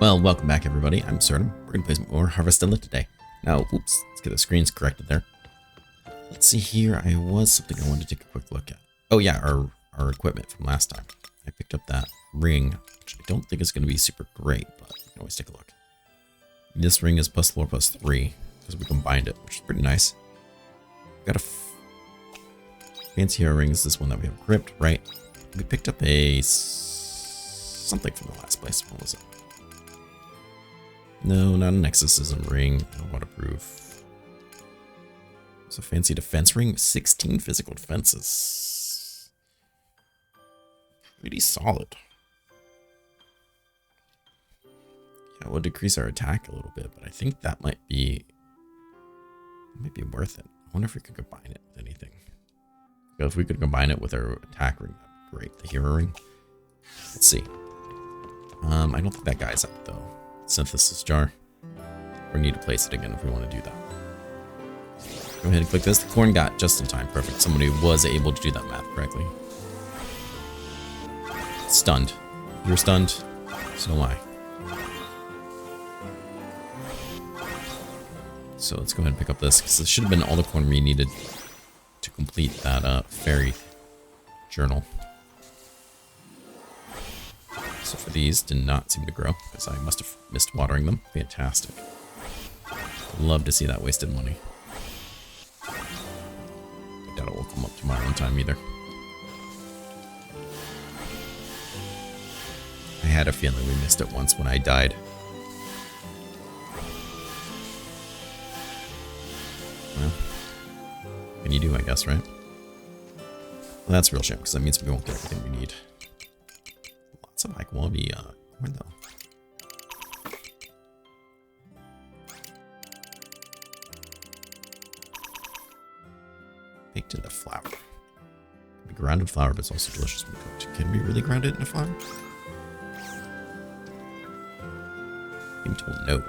Well, welcome back everybody, I'm Absurdum. We're going to play some more Harvestella today. Now, oops, let's get the screens corrected there. Let's see here, I was something I wanted to take a quick look at. Oh yeah, our equipment from last time. I picked up that ring, which I don't think is going to be super great, but you can always take a look. This ring is plus 4 plus 3, because we combined it, which is pretty nice. Got a fancier ring, is this one that we have equipped, right? We picked up a something from the last place, what was it? No, not an exorcism ring. No waterproof. It's a fancy defense ring with 16 physical defenses. Pretty solid. Yeah, we'll decrease our attack a little bit, but I think that might be worth it. I wonder if we could combine it with anything. So if we could combine it with our attack ring, that'd be great. The hero ring. Let's see. I don't think that guy's up though. Synthesis jar. We need to place it again if we want to do that. Go ahead and click this. The corn got just in time. Perfect. Somebody was able to do that math correctly. Stunned. You're stunned. So am I. So let's go ahead and pick up this because this should have been all the corn we needed to complete that fairy journal. So for these, did not seem to grow because I must have missed watering them. Fantastic. Love to see that wasted money. I doubt it will come up tomorrow in time either. I had a feeling we missed it once when I died. Well, what can you do, I guess, right? Well, that's a real shame because that means we won't get everything we need. Lots of high quality corn though. Baked into flour. Can be grounded flour, but it's also delicious when cooked. Can we really ground it into flour? Being told no.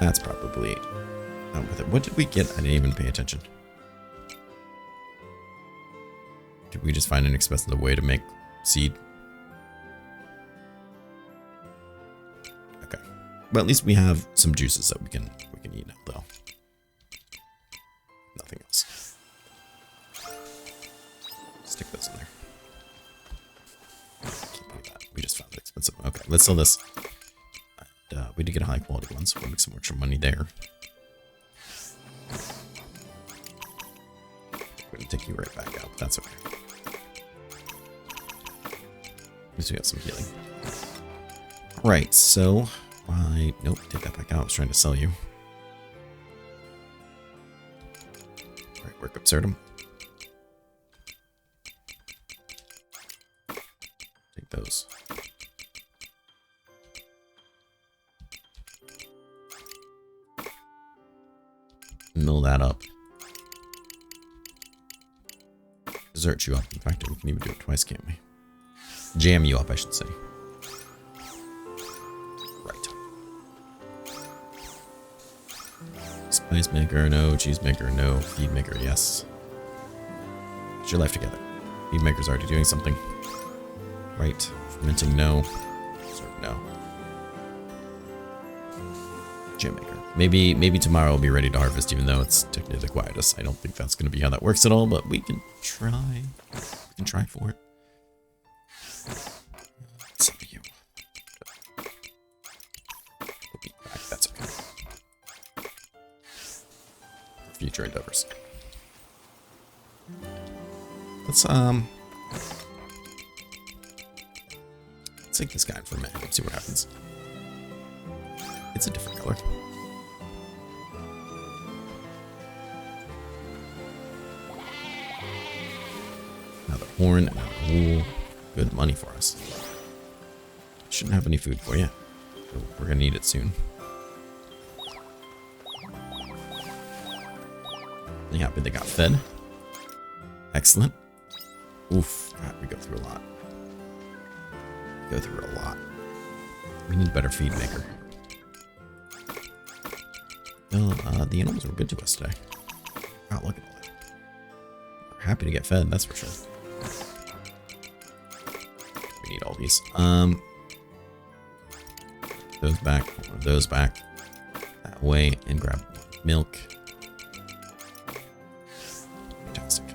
That's probably not worth it. What did we get? I didn't even pay attention. Did we just find an expensive way to make seed? Okay. Well, at least we have some juices that we can eat now, though. Nothing else. Stick those in there. Can't believe that. We just found it expensive. Okay, let's sell this. And, we did get a high quality one, so we'll make some extra money there. We're gonna take you right back out. That's okay. At least we got some healing. Alright, so nope, take that back out. I was trying to sell you. Alright, work Absurdum. Take those. Mill that up. Desert you up. In fact, we can even do it twice, can't we? Jam you up, I should say. Right. Spice maker, no. Cheese maker, no. Feed maker, yes. Get your life together. Feed maker's already doing something. Right. Fermenting, no. Sorry, no. Jam maker. Maybe tomorrow we'll be ready to harvest, even though it's technically the Quietus. I don't think that's going to be how that works at all, but we can try. We can try for it. Let's see you. We'll be back. That's okay. Future endeavors. Let's take this guy for a minute and see what happens. It's a different color. Another horn, another wool. Good money for us. Shouldn't have any food for you. We're gonna need it soon. Really happy they got fed. Excellent. Oof. God, we go through a lot. We need a better feed maker. Well, the animals were good to us today. Wow, look at that. We're happy to get fed, that's for sure. We need a all these. Those back, those back. That way, and grab milk. Fantastic.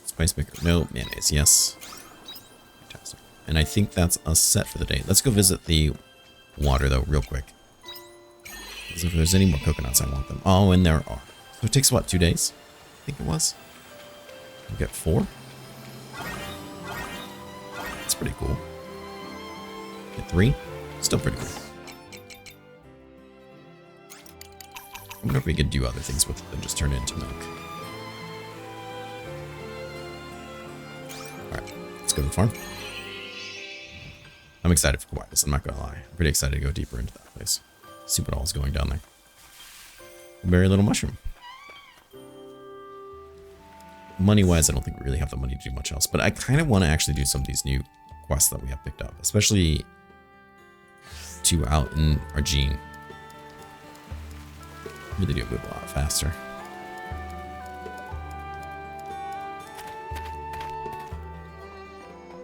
Spice maker, no. Mayonnaise, yes. Fantastic. And I think that's us set for the day. Let's go visit the water, though, real quick. Because if there's any more coconuts, I want them. Oh, and there are. So it takes, what, 2 days? I think it was. You get 4? That's pretty cool. Get 3? Still pretty cool. I wonder if we could do other things with it than just turn it into milk. Alright, let's go to the farm. I'm excited for Quietus, I'm not gonna lie. I'm pretty excited to go deeper into that place. See what all is going down there. Very little mushroom. Money-wise, I don't think we really have the money to do much else, but I kind of want to actually do some of these new quests that we have picked up, especially 2 out in Argene. Really do move a lot faster.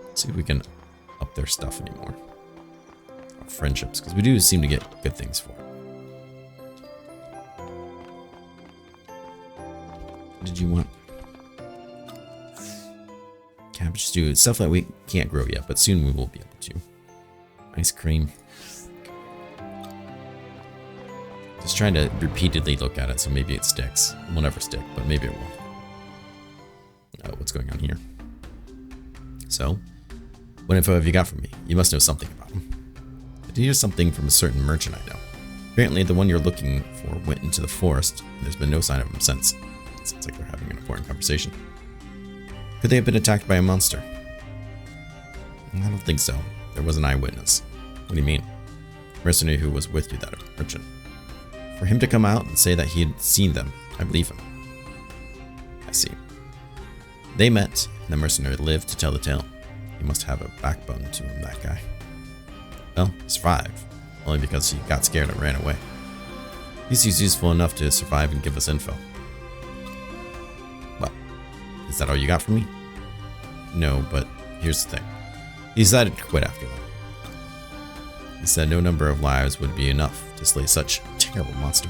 Let's see if we can up their stuff anymore. Our friendships, because we do seem to get good things for it. What did you want? Cabbage stew. Stuff that we can't grow yet, but soon we will be able to. Ice cream. Just trying to repeatedly look at it, so maybe it sticks. It will never stick, but maybe it will. Oh, what's going on here? So, what info have you got from me? You must know something about him. I did hear something from a certain merchant I know. Apparently, the one you're looking for went into the forest, and there's been no sign of him since. It sounds like they're having an important conversation. Could they have been attacked by a monster? I don't think so. There was an eyewitness. What do you mean? The mercenary who was with you, that merchant. For him to come out and say that he had seen them, I believe him. I see. They met, and the mercenary lived to tell the tale. He must have a backbone to him, that guy. Well, he survived, only because he got scared and ran away. He's useful enough to survive and give us info. Well, is that all you got from me? No, but here's the thing. He decided to quit after that. He said no number of lives would be enough to slay such a terrible monster.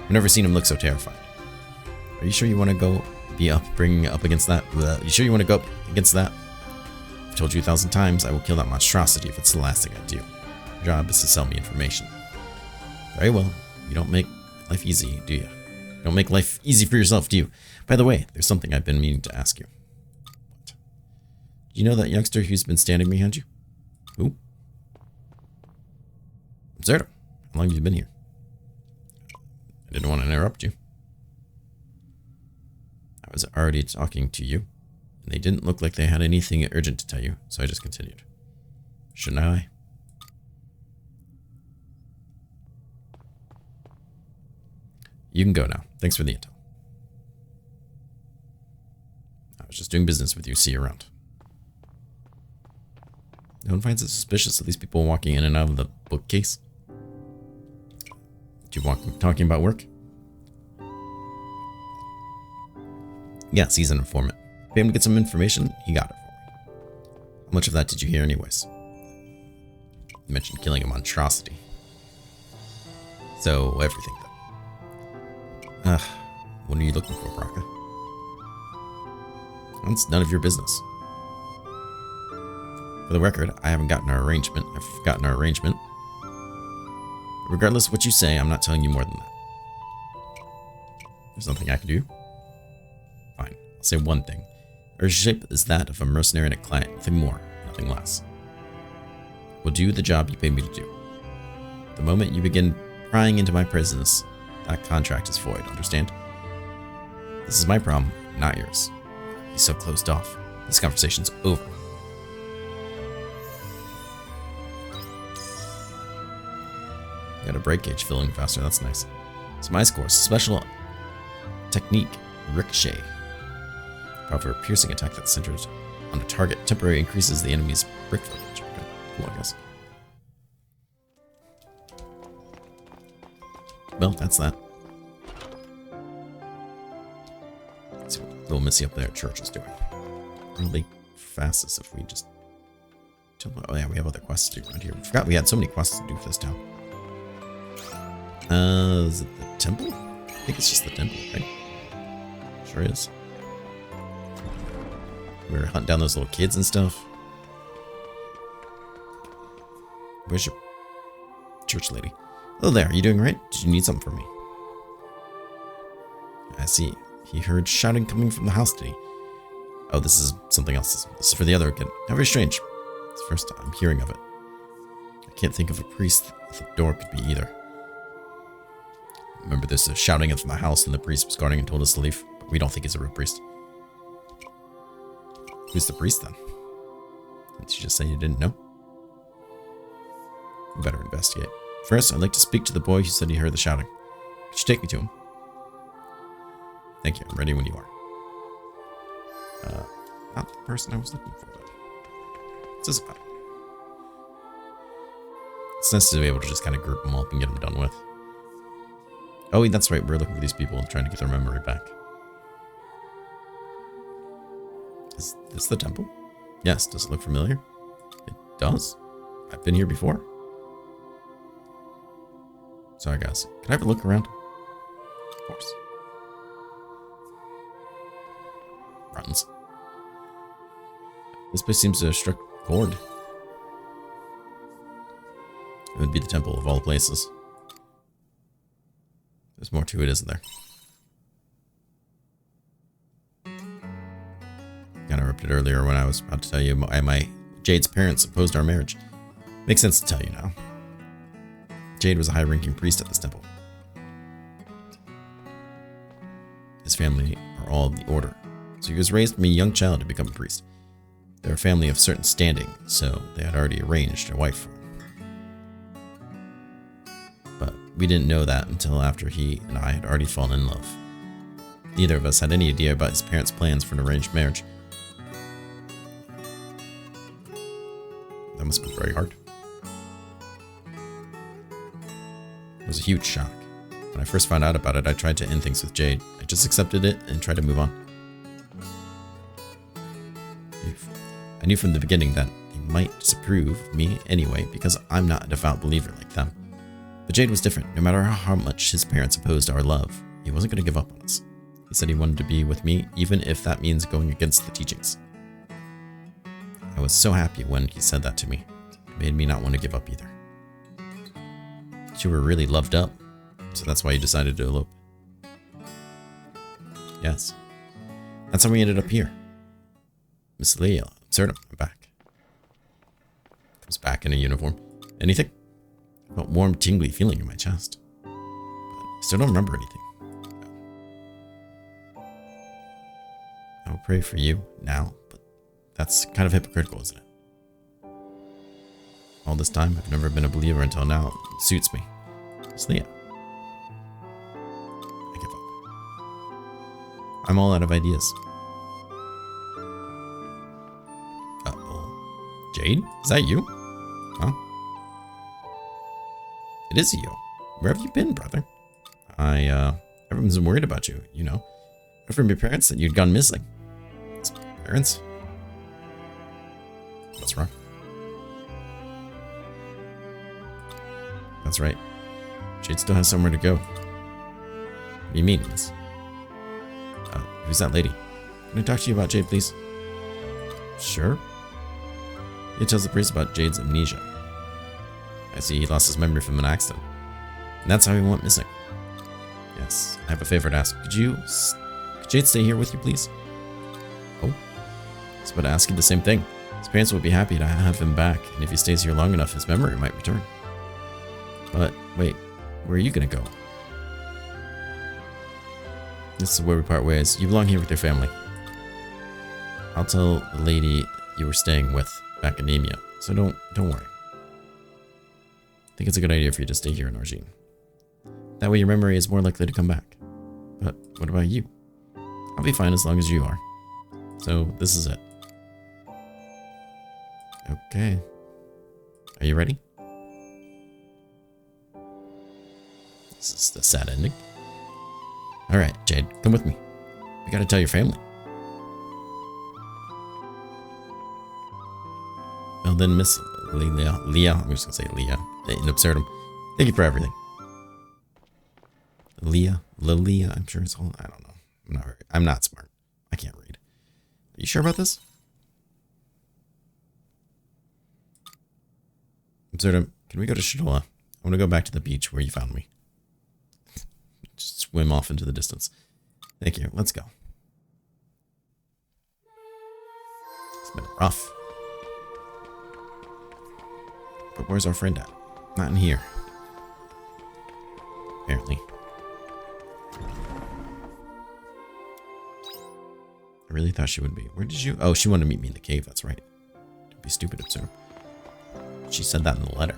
I've never seen him look so terrified. Are you sure you want to go bringing up against that? You sure you want to go up against that? I've told you 1,000 times I will kill that monstrosity if it's the last thing I do. Your job is to sell me information. Very well. You don't make life easy, do you? You don't make life easy for yourself, do you? By the way, there's something I've been meaning to ask you. What? Do you know that youngster who's been standing behind you? Who? Absurdum. How long have you been here? I didn't want to interrupt you. I was already talking to you, and they didn't look like they had anything urgent to tell you, so I just continued. Shouldn't I? You can go now. Thanks for the intel. I was just doing business with you. See you around. No one finds it suspicious of these people walking in and out of the bookcase? Do you want talking about work? Yes, he's an informant. Pay him to get some information, he got it for me. How much of that did you hear anyways? You mentioned killing a monstrosity. So, everything then. What are you looking for, Braca? That's none of your business. For the record, I haven't gotten our arrangement. I've gotten our arrangement. Regardless of what you say, I'm not telling you more than that. There's nothing I can do. Fine, I'll say one thing. Our shape is that of a mercenary and a client, nothing more, nothing less. We'll do the job you paid me to do. The moment you begin prying into my business, that contract is void, understand? This is my problem, not yours. He's so closed off. This conversation's over. Got a break gauge filling faster, that's nice. So my score, special technique, ricochet. However, a piercing attack that's centered on a target temporarily increases the enemy's brick damage. Okay, cool, I guess. Well, that's that. Let's see what little Missy up there at church is doing. Really fastest if we just Oh yeah, we have other quests to do around here. We forgot we had so many quests to do for this town. Is it the temple? I think it's just the temple, right? Sure is. We were hunting down those little kids and stuff. Where's your church lady? Hello there, are you doing right? Did you need something from me? I see. He heard shouting coming from the house, did he? Oh, this is something else. This is for the other kid. How very strange. It's the first time I'm hearing of it. I can't think of a priest at the door could be either. Remember, there's a shouting from the house and the priest was guarding and told us to leave. But we don't think he's a real priest. Who's the priest then? Didn't you just say you didn't know? We better investigate. First, I'd like to speak to the boy who said he heard the shouting. Could you take me to him? Thank you. I'm ready when you are. Not the person I was looking for, though. What's this about? It's nice to be able to just kind of group them all up and get them done with. Oh, that's right. We're looking for these people and trying to get their memory back. Is this the temple? Yes. Does it look familiar? It does. I've been here before. Sorry, guys. Can I have a look around? Of course. Runs. This place seems to have struck a chord. It would be the temple of all places. There's more to it, isn't there? I interrupted earlier when I was about to tell you my Jade's parents opposed our marriage. Makes sense to tell you now. Jade was a high-ranking priest at this temple. His family are all of the order, so he was raised from a young child to become a priest. They're a family of certain standing, so they had already arranged a wife for him. But we didn't know that until after he and I had already fallen in love. Neither of us had any idea about his parents' plans for an arranged marriage. That must have been very hard. It was a huge shock. When I first found out about it, I tried to end things with Jade. I just accepted it and tried to move on. I knew from the beginning that they might disapprove of me anyway, because I'm not a devout believer like them. But Jade was different. No matter how much his parents opposed our love, he wasn't going to give up on us. He said he wanted to be with me, even if that means going against the teachings. I was so happy when he said that to me. It made me not want to give up either. You were really loved up, so that's why you decided to elope. Yes. That's how we ended up here. Miss Leah, Absurdum, I'm back. Comes back in a uniform. Anything? I felt warm, tingly feeling in my chest. But I still don't remember anything. I will pray for you now, but that's kind of hypocritical, isn't it? All this time, I've never been a believer until now. It suits me. Miss Leah. I give up. I'm all out of ideas. Uh-oh. Jade? Is that you? Huh? It is you. Where have you been, brother? Everyone's been worried about you, you know. Heard from your parents that you'd gone missing. It's parents? What's wrong? That's right. Jade still has somewhere to go. What do you mean, miss? Who's that lady? Can I talk to you about Jade, please? Sure. He tells the priest about Jade's amnesia. I see he lost his memory from an accident. And that's how he went missing. Yes, I have a favor to ask. Could Jade stay here with you, please? Oh, I was about to ask you the same thing. His parents would be happy to have him back, and if he stays here long enough, his memory might return. But, wait, where are you gonna go? This is where we part ways. You belong here with your family. I'll tell the lady you were staying with back in Nemea, so don't worry. I think it's a good idea for you to stay here in Argene. That way your memory is more likely to come back. But what about you? I'll be fine as long as you are. So this is it. Okay. Are you ready? This is the sad ending. Alright, Jade, come with me. We gotta tell your family. Well then, Miss Leah, I'm just gonna say Leah, in Absurdum. Thank you for everything. Lilia, I'm sure it's all, I don't know. I'm not smart. I can't read. Are you sure about this? Absurdum, can we go to Shadola? I want to go back to the beach where you found me. Just swim off into the distance. Thank you. Let's go. It's been rough. But where's our friend at? Not in here. Apparently. I really thought she would be. Where did you? Oh, she wanted to meet me in the cave. That's right. Don't be stupid, Absurdum. She said that in the letter.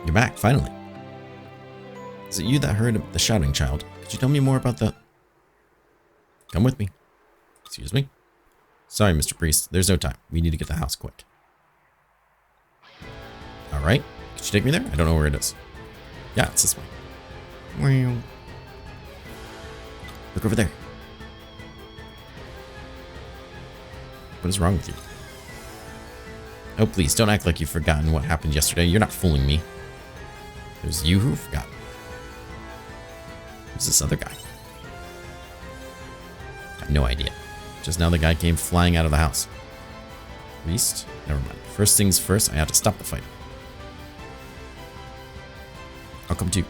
You're back, finally. Is it you that heard the shouting, child? Could you tell me more about the... Come with me. Excuse me? Sorry, Mr. Priest. There's no time. We need to get the house quick. Alright. Could you take me there? I don't know where it is. Yeah, it's this way. Look over there. What is wrong with you? Oh, please, don't act like you've forgotten what happened yesterday. You're not fooling me. It was you who forgot. Who's this other guy? I have no idea. Just now the guy came flying out of the house. Priest? Never mind. First things first, I have to stop the fight. I'll come too.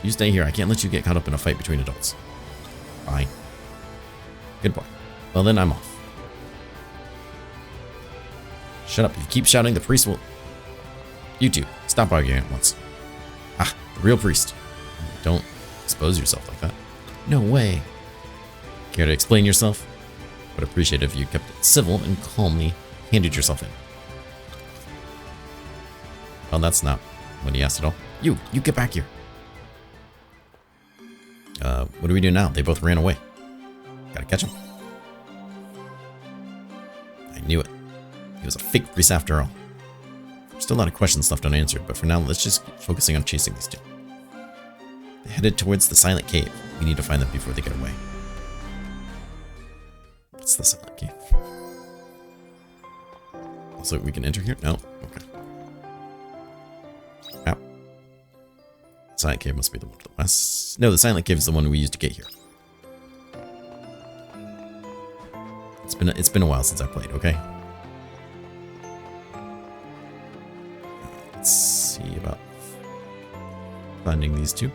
You stay here. I can't let you get caught up in a fight between adults. Fine. Good boy. Well then, I'm off. Shut up. If you keep shouting, the priest will... You two, stop arguing at once. Ah, the real priest. Don't expose yourself like that. No way. Care to explain yourself? Would appreciate it if you kept it civil and calmly handed yourself in. Well, that's not what he asked at all. You get back here. What do we do now? They both ran away. Gotta catch him. I knew it. He was a fake priest after all. There's still a lot of questions left unanswered, but for now, let's just keep focusing on chasing these two. They headed towards the silent cave. We need to find them before they get away. What's the silent cave? Also, we can enter here? No? Okay. Ow. The silent cave must be the one to the west. No, the silent cave is the one we used to get here. It's been a while since I played, okay? Let's see about finding these two.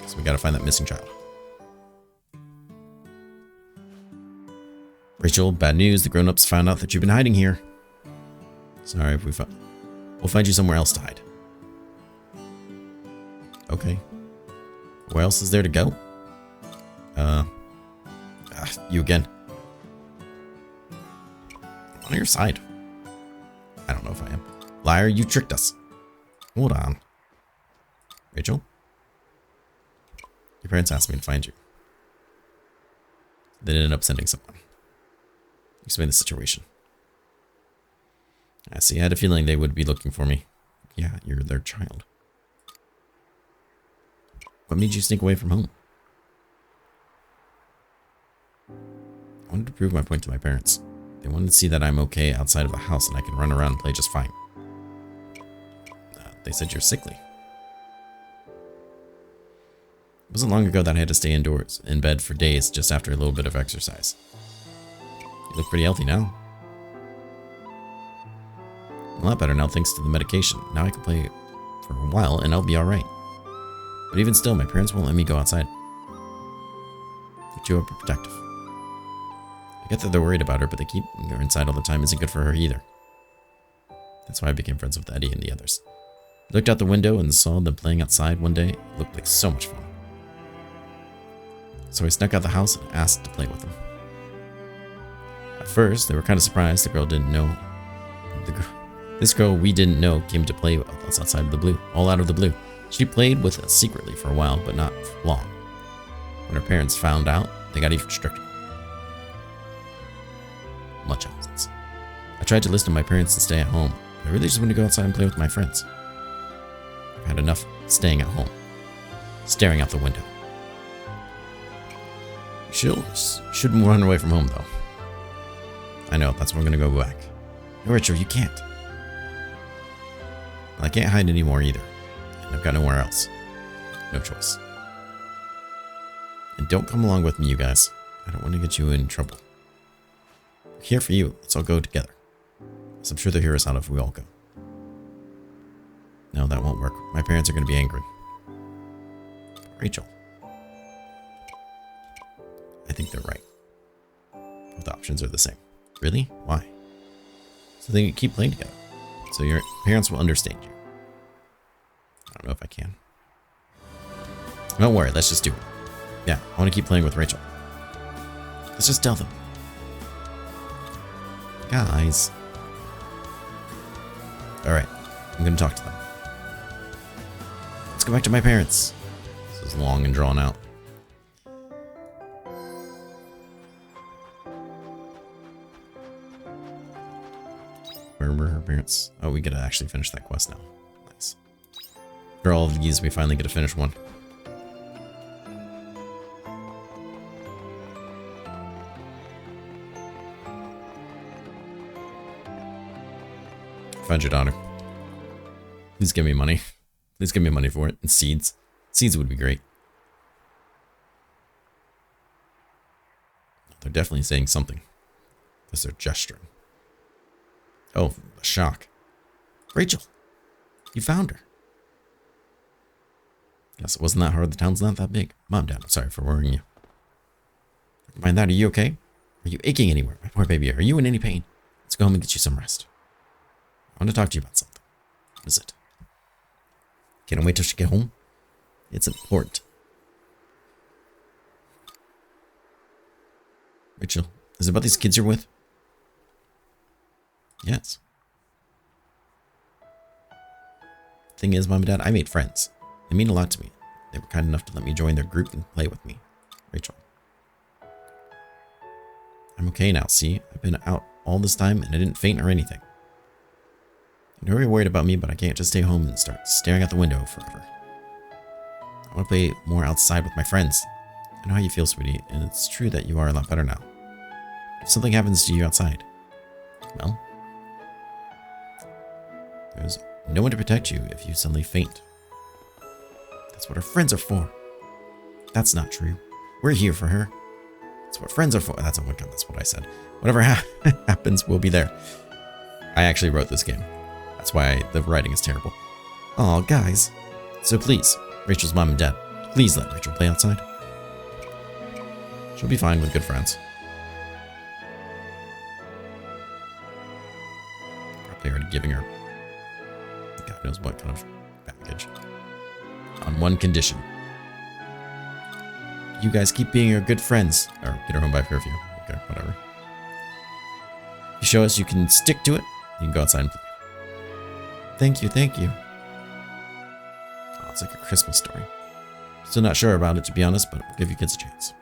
So we gotta find that missing child. Rachel, bad news. The grown-ups found out that you've been hiding here. Sorry if we'll find you somewhere else to hide. Okay. Where else is there to go? You again. I'm on your side. I don't know if I am. Liar, you tricked us. Hold on. Rachel? Your parents asked me to find you. They ended up sending someone. Explain the situation. I see. I had a feeling they would be looking for me. Yeah, you're their child. What made you sneak away from home? I wanted to prove my point to my parents. They wanted to see that I'm okay outside of the house and I can run around and play just fine. They said you're sickly. It wasn't long ago that I had to stay indoors, in bed for days just after a little bit of exercise. You look pretty healthy now. A lot better now thanks to the medication. Now I can play for a while and I'll be alright. But even still, my parents won't let me go outside. They're too overprotective. I get that they're worried about her, but they keep her inside all the time isn't good for her either. That's why I became friends with Eddie and the others. I looked out the window and saw them playing outside one day. It looked like so much fun. So I snuck out the house and asked to play with them. At first, they were kind of surprised. The girl didn't know. This girl we didn't know came to play with us outside of the blue, all out of the blue. She played with us secretly for a while, but not for long. When her parents found out, they got even stricter. Much absence. I tried to listen to my parents to stay at home, but I really just want to go outside and play with my friends. I've had enough staying at home, staring out the window. Shouldn't run away from home, though. I know, that's where I'm going to go back. No, Richard, you can't. Well, I can't hide anymore either. And I've got nowhere else. No choice. And don't come along with me, you guys. I don't want to get you in trouble. I'm here for you. Let's all go together. So I'm sure they'll hear us out if we all go. No, that won't work. My parents are going to be angry. Rachel. I think they're right. Both options are the same. Really? Why? So they keep playing together. So your parents will understand you. I don't know if I can. Don't worry, let's just do it. Yeah, I want to keep playing with Rachel. Let's just tell them. Guys. Alright, I'm going to talk to them. Let's go back to my parents. This is long and drawn out. Where were her parents? Oh, we get to actually finish that quest now. Nice. For all of these, we finally get to finish one. Find your daughter. Please give me money. Please give me money for it. And seeds. Seeds would be great. They're definitely saying something. Because they're gesturing. Oh, a shock. Rachel, you found her. Guess it wasn't that hard. The town's not that big. Mom, Dad, I'm sorry for worrying you. Never mind that. Are you okay? Are you aching anywhere? My poor baby, are you in any pain? Let's go home and get you some rest. I want to talk to you about something. What is it? Can't wait till she get home. It's important. Rachel, is it about these kids you're with? Yes. Thing is, Mom and Dad, I made friends. They mean a lot to me. They were kind enough to let me join their group and play with me. Rachel. I'm okay now, see? I've been out all this time and I didn't faint or anything. I know you're worried about me, but I can't just stay home and start staring out the window forever. I want to play more outside with my friends. I know how you feel, sweetie, and it's true that you are a lot better now. If something happens to you outside, well, there's no one to protect you if you suddenly faint. That's what our friends are for. That's not true. We're here for her. That's what friends are for. That's what I said. Whatever happens, we'll be there. I actually wrote this game. That's why the writing is terrible. Aw, guys. So please, Rachel's mom and dad, please let Rachel play outside. She'll be fine with good friends. Probably already giving her God knows what kind of package. On one condition. You guys keep being your good friends. Or get her home by curfew. Okay, whatever. You show us you can stick to it, you can go outside and play. Thank you, thank you. Oh, it's like a Christmas story. Still not sure about it, to be honest, but we'll give you kids a chance.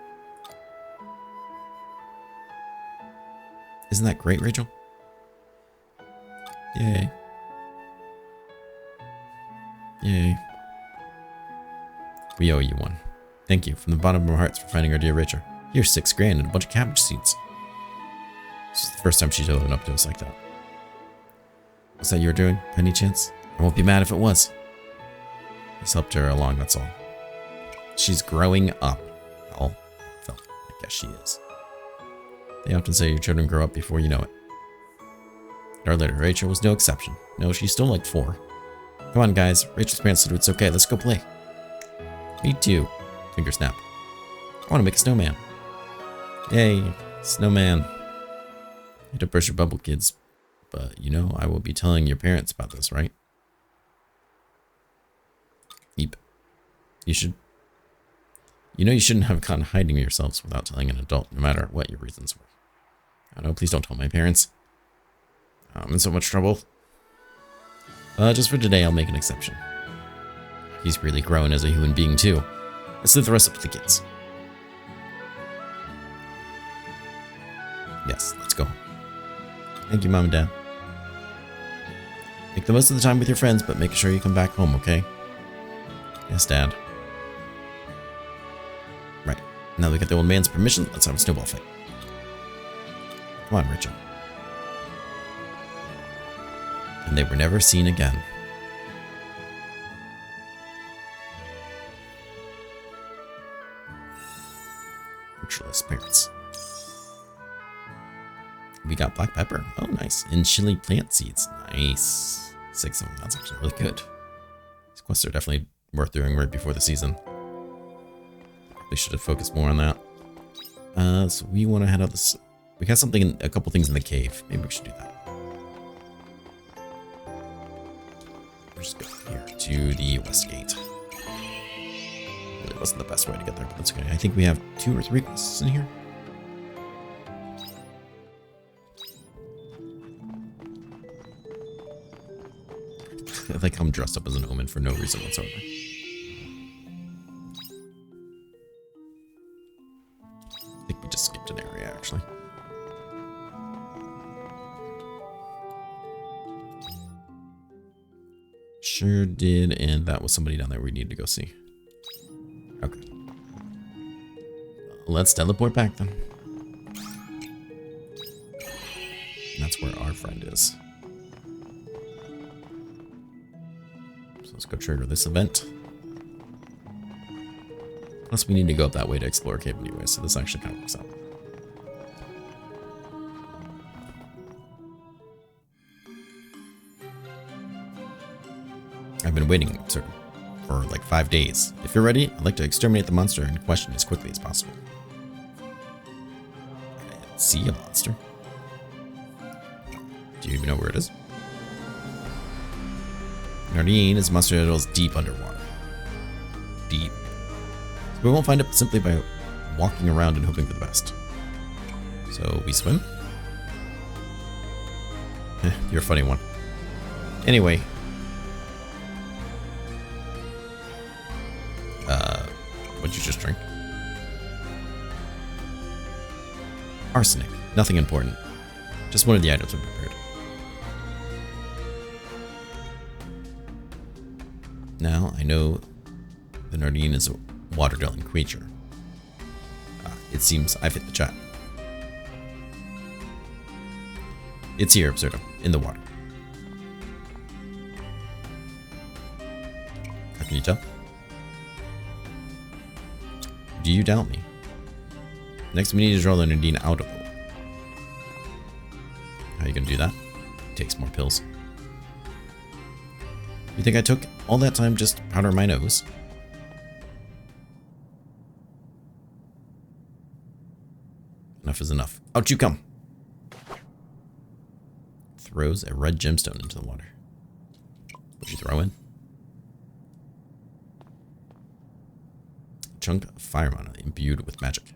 Isn't that great, Rachel? Yay. Yay. We owe you one. Thank you from the bottom of our hearts for finding our dear Rachel. Here's $6 grand and a bunch of cabbage seeds. This is the first time she's opened up to us like that. Was that you were doing, by any chance? I won't be mad if it was. This helped her along, that's all. She's growing up. Well, I guess she is. They often say your children grow up before you know it. Our little Rachel was no exception. No, she's still like 4. Come on, guys. Rachel's parents said it's okay. Let's go play. Me too. Finger snap. I want to make a snowman. Yay, snowman. I hate to burst your bubble, kids. But, you know, I will be telling your parents about this, right? Eep. You should... You know you shouldn't have gone hiding yourselves without telling an adult, no matter what your reasons were. I know, please don't tell my parents. I'm in so much trouble. Just for today, I'll make an exception. He's really grown as a human being, too. Let's leave the rest up to the kids. Yes, let's go. Thank you, Mom and Dad. Make the most of the time with your friends, but make sure you come back home, okay? Yes, Dad. Right. Now we got the old man's permission. Let's have a snowball fight. Come on, Richard. And they were never seen again. Ritualist spirits. We got black pepper. Oh, nice. And chili plant seeds. Nice. 6 of them. That's actually really good. These quests are definitely worth doing right before the season. Probably should have focused more on that. So we want to head out this. We got something, a couple things in the cave. Maybe we should do that. We'll just go here to the west gate. Really wasn't the best way to get there, but that's okay. I think we have 2 or 3 quests in here. I like I'm dressed up as an omen for no reason whatsoever. I think we just skipped an area, actually. Sure did, and that was somebody down there we need to go see. Okay. Let's teleport back then. And that's where our friend is. So let's go trigger this event. Plus we need to go up that way to explore cave anyway, so this actually kind of works out. I've been waiting for like 5 days. If you're ready, I'd like to exterminate the monster in question as quickly as possible. I didn't see a monster. Do you even know where it is? Argene is a monster that dwells deep underwater. Deep. So we won't find it simply by walking around and hoping for the best. So we swim? You're a funny one. Anyway. What'd you just drink? Arsenic. Nothing important. Just one of the items we prepared. Now I know the Argene is a water-dwelling creature. It seems I've hit the chat. It's here, Absurdum, in the water. How can you tell? Do you doubt me? Next, we need to draw the Argene out of the water. How are you gonna do that? Takes more pills. You think I took all that time just to powder my nose? Enough is enough. Out you come! Throws a red gemstone into the water. What'd you throw in? Chunk of fire mana imbued with magic.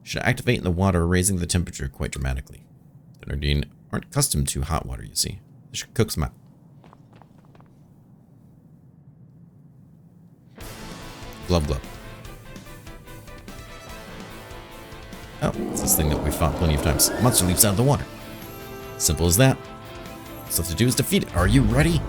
Should activate in the water, raising the temperature quite dramatically. The Argene aren't accustomed to hot water, you see. This should cook some out. Glub glub. Oh, it's this thing that we've fought plenty of times. Monster leaps out of the water. Simple as that. Stuff to do is defeat it. Are you ready?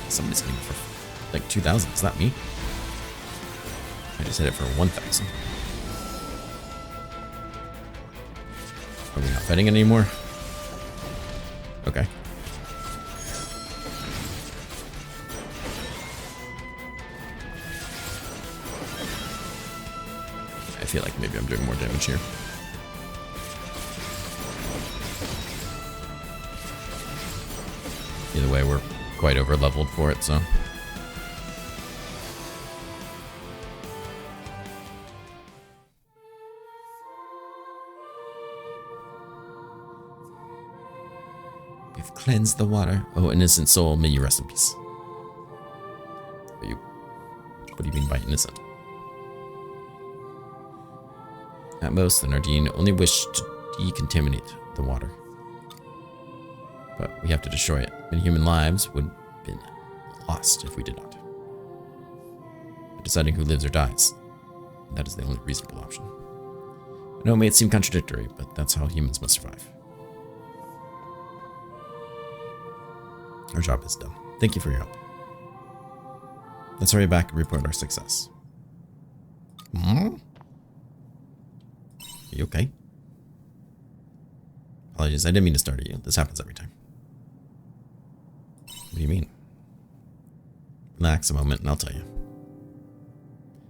Somebody's hitting for like 2,000. Is that me? I just hit it for 1,000. Are we not fighting anymore? Okay. I feel like maybe I'm doing more damage here. Either way, we're quite over leveled for it, so. We've cleansed the water. Oh, innocent soul, may you rest in peace. Are you? What do you mean by innocent? At most, the Argene only wish to decontaminate the water. But we have to destroy it. Many human lives would have been lost if we did not. But deciding who lives or dies, that is the only reasonable option. I know it may seem contradictory, but that's how humans must survive. Our job is done. Thank you for your help. Let's hurry back and report our success. Are you okay? Apologies, I didn't mean to startle you. This happens every time. What do you mean? Relax a moment and I'll tell you.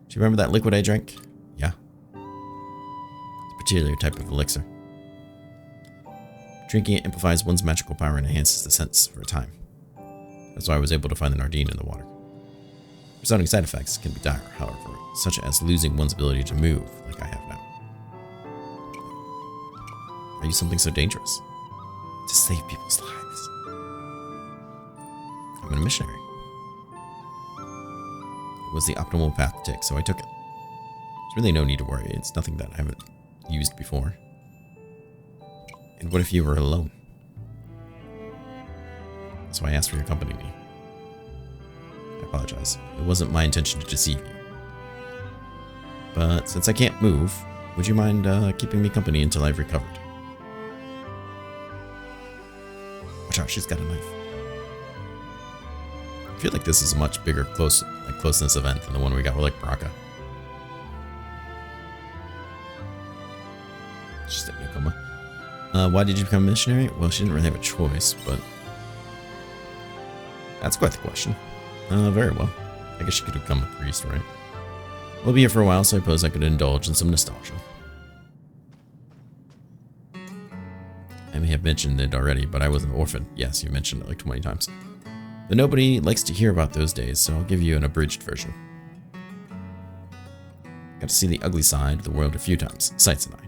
Do you remember that liquid I drank? Yeah. It's a particular type of elixir. Drinking it amplifies one's magical power and enhances the sense for a time. That's why I was able to find an Argene in the water. Resulting side effects can be dire, however, such as losing one's ability to move, like I have now. Are you something so dangerous? To save people's lives. I'm a missionary. It was the optimal path to take, so I took it. There's really no need to worry. It's nothing that I haven't used before. And what if you were alone? That's why I asked for your company. I apologize. It wasn't my intention to deceive you. But since I can't move, would you mind keeping me company until I've recovered? Watch out, she's got a knife. I feel like this is a much bigger closeness event than the one we got with like Baraka. Just a newcomer. Why did you become a missionary? Well, she didn't really have a choice, but that's quite the question. Very well. I guess she could have become a priest, right? We'll be here for a while, so I suppose I could indulge in some nostalgia. I may have mentioned it already, but I was an orphan. Yes, you mentioned it like 20 times. But nobody likes to hear about those days, so I'll give you an abridged version. Got to see the ugly side of the world a few times, Sights and I.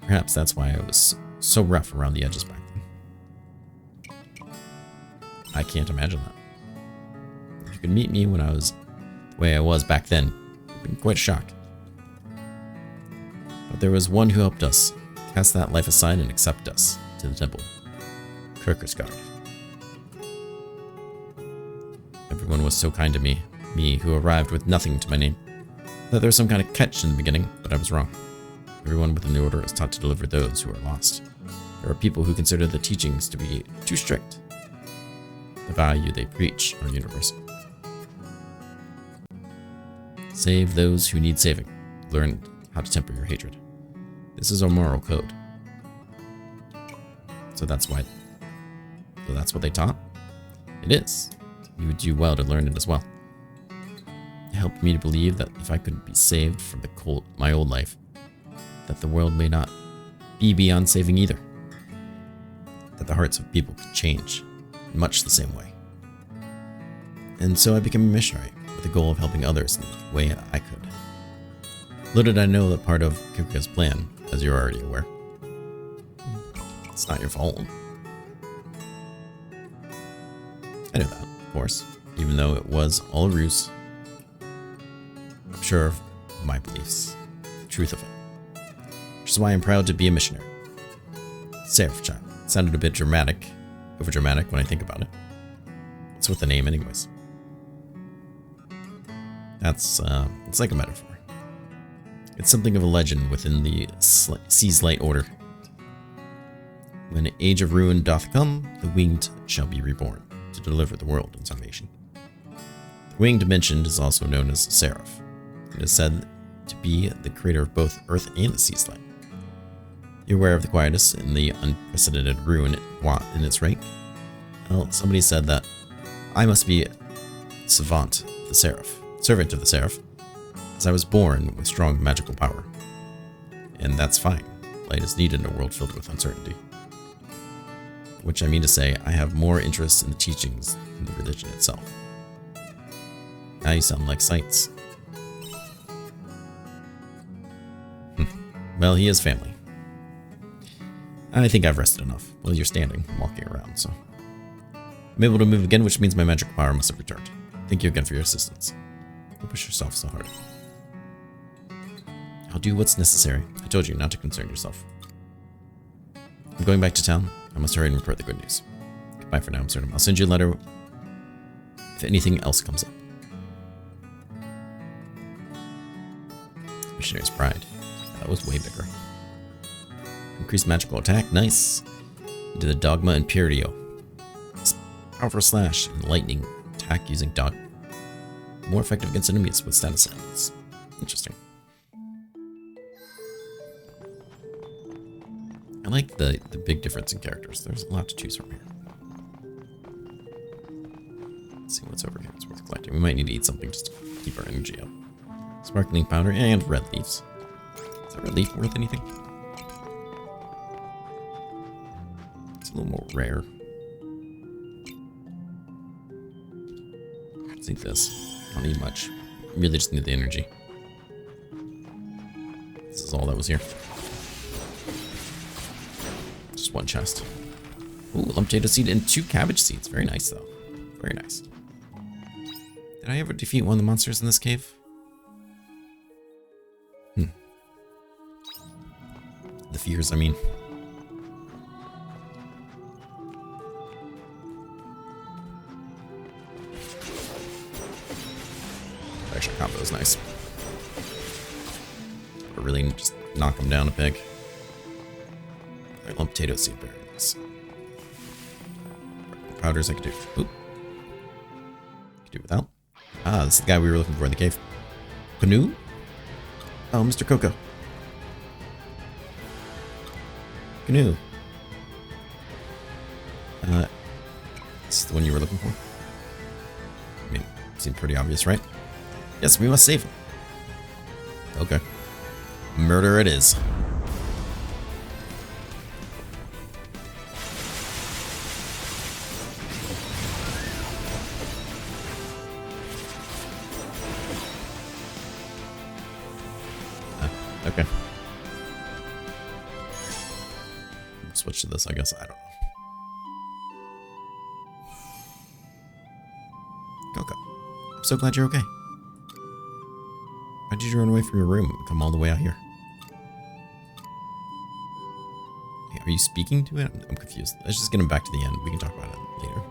Perhaps that's why I was so rough around the edges back then. I can't imagine that. If you could meet me when I was the way I was back then, it'd been quite a shock. But there was one who helped us cast that life aside and accept us to the temple. Kirkersgard. Everyone was so kind to me who arrived with nothing to my name. I thought there was some kind of catch in the beginning, but I was wrong. Everyone within the order is taught to deliver those who are lost. There are people who consider the teachings to be too strict. The value they preach are universal. Save those who need saving. Learn how to temper your hatred. This is our moral code. So that's what they taught? It is. You would do well to learn it as well. It helped me to believe that if I could be saved from my old life, that the world may not be beyond saving either. That the hearts of people could change in much the same way. And so I became a missionary with the goal of helping others in the way I could. Little did I know that part of Kikuka's plan, as you're already aware. It's not your fault. I know that, of course, even though it was all a ruse. I'm sure of my beliefs, the truth of it. Which is why I'm proud to be a missionary. Seraph child. It sounded a bit dramatic, over dramatic when I think about it. What's with the name anyways? It's like a metaphor. It's something of a legend within the Sea's Light Order. When an age of ruin doth come, the winged shall be reborn, to deliver the world in salvation. The winged mentioned is also known as Seraph, and is said to be the creator of both Earth and the Sea's Light. You're aware of the Quietus and the unprecedented ruin in its rank? Well, somebody said that I must be servant of the Seraph, as I was born with strong magical power. And that's fine. Light is needed in a world filled with uncertainty. Which I mean to say, I have more interest in the teachings than the religion itself. Now you sound like Sights. Well, he has family. I think I've rested enough. Well, you're standing, I'm walking around, so. I'm able to move again, which means my magical power must have returned. Thank you again for your assistance. Don't push yourself so hard. I'll do what's necessary. I told you not to concern yourself. I'm going back to town. I must hurry and report the good news. Bye for now, Absurdum. I'll send you a letter if anything else comes up. Missionary's Pride. That was way bigger. Increased magical attack. Nice. Into the Dogma Imperio. Powerful slash and lightning attack using dog. More effective against enemies with status symbols. Interesting. I like the big difference in characters. There's a lot to choose from here. Let's see what's over here. It's worth collecting. We might need to eat something just to keep our energy up. Sparkling powder and red leaves. Is that red leaf worth anything? It's a little more rare. Let's eat this. I don't need much. Really just need the energy. This is all that was here. Just one chest. Ooh, lump potato seed and 2 cabbage seeds. Very nice, though. Very nice. Did I ever defeat one of the monsters in this cave? The fears, I mean. Extra combo is nice. But really just knock them down a peg. Lump potato seed, very nice. Powders I could do. Oop. Could do without. Ah, this is the guy we were looking for in the cave. Canoe? Oh, Mr. Coco. Canoe. This is the one you were looking for? I mean, seemed pretty obvious, right? Yes, we must save him. Okay. Murder it is. Okay. Switch to this, I guess. I don't know. Coco, I'm so glad you're okay. Why did you run away from your room and come all the way out here? Are you speaking to it? I'm confused. Let's just get him back to the end. We can talk about it later.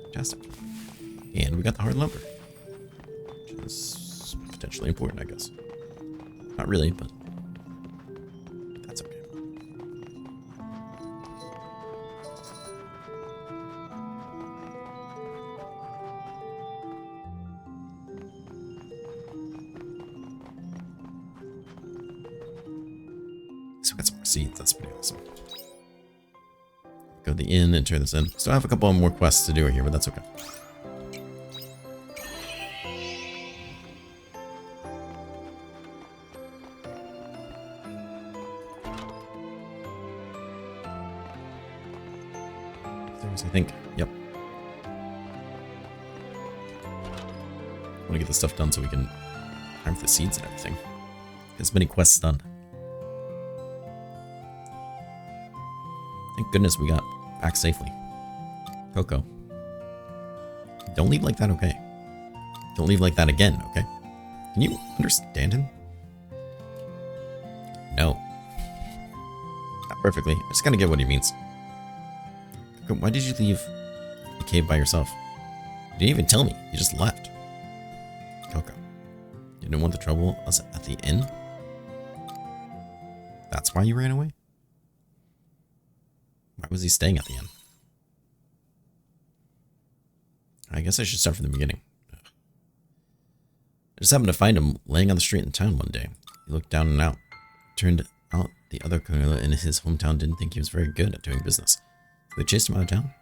Fantastic. And we got the hard lumber. Which is potentially important, I guess. Not really, but that's okay. So we got some more seeds. That's pretty awesome. Go to the inn and turn this in. Still have a couple more quests to do here, but that's okay. I think. Yep. I want to get this stuff done so we can farm the seeds and everything. Get as many quests done. Thank goodness we got back safely. Coco. Don't leave like that, okay? Don't leave like that again, okay? Can you understand him? No. Not perfectly. I just gotta get what he means. Why did you leave the cave by yourself? You didn't even tell me. You just left. Coco. You didn't want to trouble us at the inn? That's why you ran away? Why was he staying at the inn? I guess I should start from the beginning. I just happened to find him laying on the street in town one day. He looked down and out. Turned out the other Cornelia in his hometown didn't think he was very good at doing business. They chased him out of town?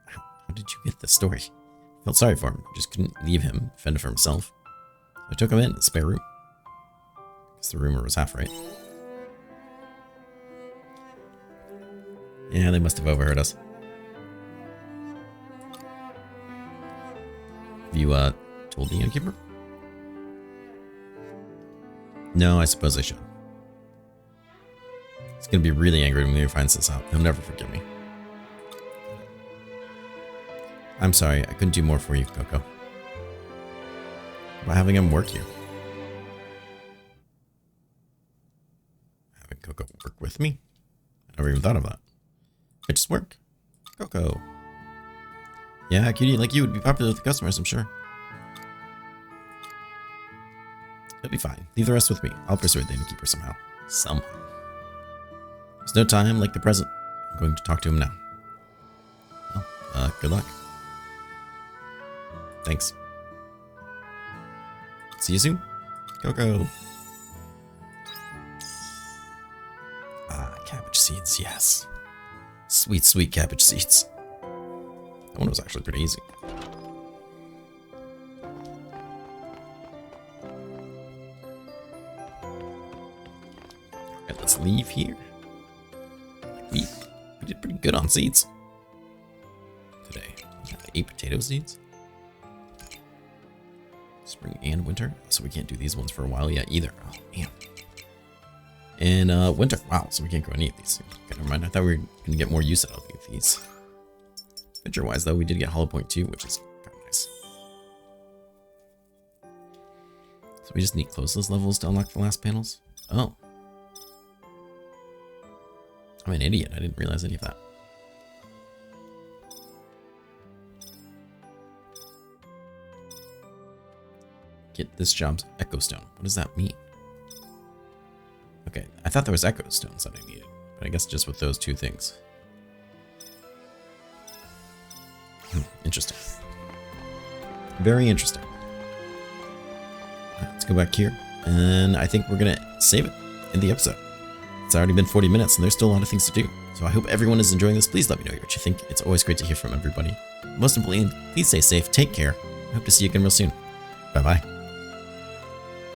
How did you get this story? I felt sorry for him. I just couldn't leave him, fend for himself. So I took him in the spare room. Guess the rumor was half right. Yeah, they must have overheard us. Have you, told the innkeeper? No, I suppose I should. He's gonna be really angry when he finds this out. He'll never forgive me. I'm sorry, I couldn't do more for you, Coco. About having him work here. Having Coco work with me? Never even thought of that. It just work. Coco. Yeah, cutie like you would be popular with the customers, I'm sure. It'll be fine. Leave the rest with me. I'll persuade the innkeeper somehow. Somehow. There's no time like the present. I'm going to talk to him now. Well, good luck. Thanks. See you soon. Coco. Ah, cabbage seeds, yes. Sweet, sweet cabbage seeds. That one was actually pretty easy. Alright, let's leave here. We did pretty good on seeds today. We got 8 potato seeds. Spring and winter. So we can't do these ones for a while yet either. Oh, man. And winter. Wow, so we can't grow any of these. Okay, never mind. I thought we were going to get more use out of these. Venture-wise, though, we did get Hollow Point 2, which is kind of nice. So we just need close those levels to unlock the last panels? Oh. I'm an idiot. I didn't realize any of that. Get this job's Echo Stone. What does that mean? Okay, I thought there was Echo Stones that I needed, but I guess just with those 2 things. Interesting. Very interesting. Let's go back here, and I think we're gonna save it in the episode. It's already been 40 minutes, and there's still a lot of things to do. So I hope everyone is enjoying this. Please let me know what you think. It's always great to hear from everybody. Most importantly, please stay safe, take care. I hope to see you again real soon. Bye-bye.